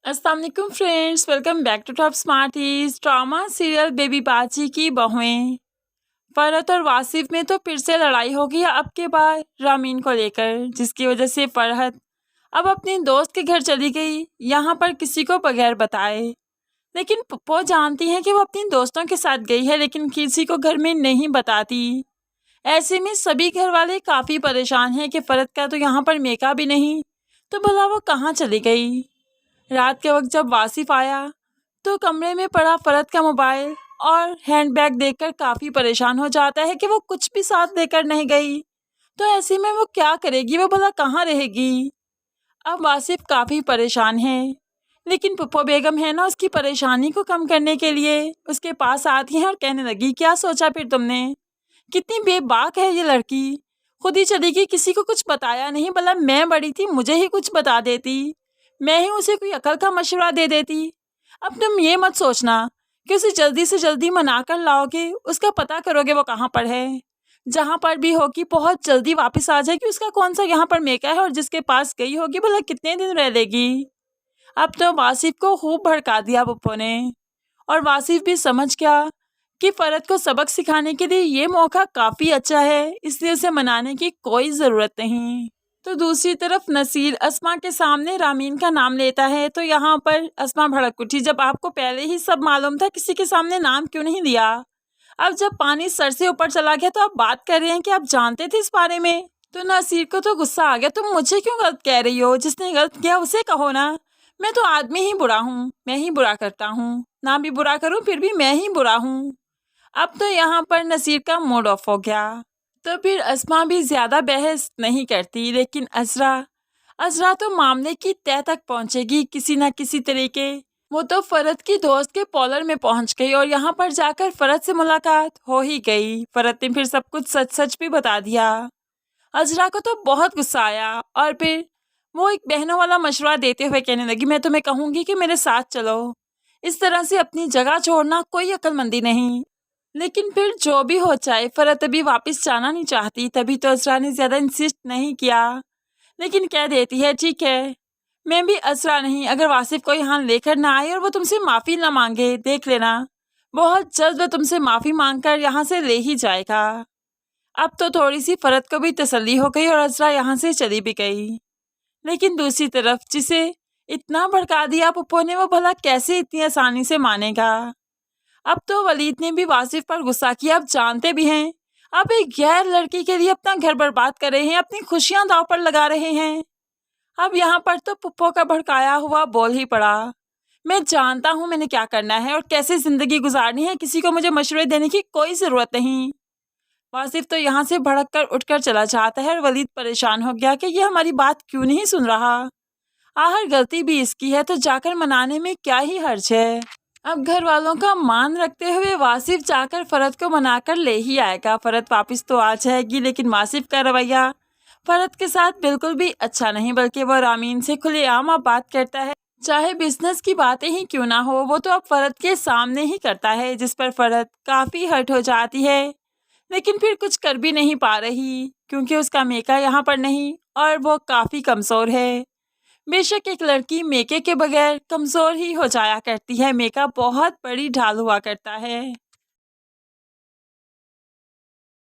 अस्सलाम वालेकुम friends, welcome back to Top Smarties. Drama serial Baby Baji की बहुएं फरहत और वासिफ में तो फिर से लड़ाई हो गई अब के बाद रामीन को लेकर, जिसकी वजह से फरहत अब अपनी दोस्त के घर चली गई, यहाँ पर किसी को बगैर बताए। लेकिन वो जानती है कि वो अपनी दोस्तों के साथ गई है, लेकिन किसी को घर में नहीं बताती। ऐसे में सभी घर वाले काफ़ी परेशान हैं कि फरहत का तो यहाँ पर मेकअप भी नहीं, तो भला वो कहाँ चली गई। रात के वक्त जब वासिफ आया तो कमरे में पड़ा फरहत का मोबाइल और हैंडबैग देखकर काफ़ी परेशान हो जाता है कि वो कुछ भी साथ लेकर नहीं गई। तो ऐसे में वो क्या करेगी, वो भला कहाँ रहेगी। अब वासिफ काफ़ी परेशान है, लेकिन पुप्पो बेगम है ना, उसकी परेशानी को कम करने के लिए उसके पास आती हैं और कहने लगी, क्या सोचा फिर तुमने, कितनी बेबाक है ये लड़की, खुद ही चली गई, किसी को कुछ बताया नहीं। भला मैं बड़ी थी, मुझे ही कुछ बता देती, मैं ही उसे कोई अकल का मशवरा दे देती। अब तुम ये मत सोचना कि उसे जल्दी से जल्दी मना कर लाओगे, उसका पता करोगे वो कहाँ पर है। जहाँ पर भी होगी बहुत जल्दी वापस आ जाएगी। उसका कौन सा यहाँ पर मेका है, और जिसके पास गई होगी भला कितने दिन रह लेगी। अब तो वासिफ को खूब भड़का दिया पप्पो ने, और वासिफ भी समझ गया कि फरहत को सबक सिखाने के लिए ये मौका काफ़ी अच्छा है, इसलिए उसे मनाने की कोई ज़रूरत नहीं। तो दूसरी तरफ नसीर अस्मा के सामने रामीन का नाम लेता है, तो यहाँ पर अस्मा भड़क उठी, जब आपको पहले ही सब मालूम था, किसी के सामने नाम क्यों नहीं लिया। अब जब पानी सर से ऊपर चला गया तो आप बात कर रहे हैं कि आप जानते थे इस बारे में। तो नसीर को तो गुस्सा आ गया, तुम मुझे क्यों गलत कह रही हो, जिसने गलत किया उसे कहो ना। मैं तो आदमी ही बुरा हूँ, मैं ही बुरा करता हूँ, ना भी बुरा करूँ फिर भी मैं ही बुरा हूँ। अब तो यहाँ पर नसीर का मूड ऑफ हो गया, तो फिर अस्मा भी ज़्यादा बहस नहीं करती, लेकिन अजरा तो मामले की तह तक पहुँचेगी किसी न किसी तरीके। वो तो फरहत की दोस्त के पॉलर में पहुँच गई, और यहाँ पर जाकर फरहत से मुलाकात हो ही गई। फरहत ने फिर सब कुछ सच सच भी बता दिया। अजरा को तो बहुत गुस्सा आया, और फिर वो एक बहनों वाला मशवरा देते हुए कहने लगी, मैं तुम्हें कहूँगी कि मेरे साथ चलो, इस तरह से अपनी जगह छोड़ना कोई अक्लमंदी नहीं। लेकिन फिर जो भी हो जाए, फरहत अभी वापस जाना नहीं चाहती, तभी तो असरा ने ज़्यादा इंसिस्ट नहीं किया, लेकिन कह देती है, ठीक है, मैं भी असरा नहीं, अगर वासिफ को यहाँ लेकर ना आए और वो तुमसे माफ़ी ना मांगे, देख लेना बहुत जल्द वो तुमसे माफ़ी मांग कर यहाँ से ले ही जाएगा। अब तो थोड़ी सी फरहत को भी तसल्ली हो गई और असरा यहाँ से चली भी गई। लेकिन दूसरी तरफ जिसे इतना भड़का दिया पुप्पो ने, वो भला कैसे इतनी आसानी से मानेगा। अब तो वलीद ने भी वासिफ पर गुस्सा किया, अब जानते भी हैं आप एक गैर लड़की के लिए अपना घर बर्बाद कर रहे हैं, अपनी खुशियां दांव पर लगा रहे हैं। अब यहाँ पर तो पुप्पो का भड़काया हुआ बोल ही पड़ा, मैं जानता हूँ मैंने क्या करना है और कैसे ज़िंदगी गुजारनी है, किसी को मुझे मशवरे देने की कोई ज़रूरत नहीं। वासिफ तो यहाँ से भड़क कर उठकर चला जाता है, और वलीद परेशान हो गया कि ये हमारी बात क्यों नहीं सुन रहा। आखिर गलती भी इसकी है, तो जाकर मनाने में क्या ही हर्ज है। अब घर वालों का मान रखते हुए वासिफ जाकर फरहत को मनाकर ले ही आएगा। फरहत वापस तो आ जाएगी, लेकिन वासिफ का रवैया फरहत के साथ बिल्कुल भी अच्छा नहीं, बल्कि वह रामीन से खुलेआम अब बात करता है, चाहे बिजनेस की बातें ही क्यों ना हो, वो तो अब फरहत के सामने ही करता है, जिस पर फरहत काफ़ी हर्ट हो जाती है, लेकिन फिर कुछ कर भी नहीं पा रही, क्योंकि उसका मेका यहाँ पर नहीं और वो काफ़ी कमज़ोर है। बेशक एक लड़की मेके के बगैर कमज़ोर ही हो जाया करती है, मेका बहुत बड़ी ढाल हुआ करता है।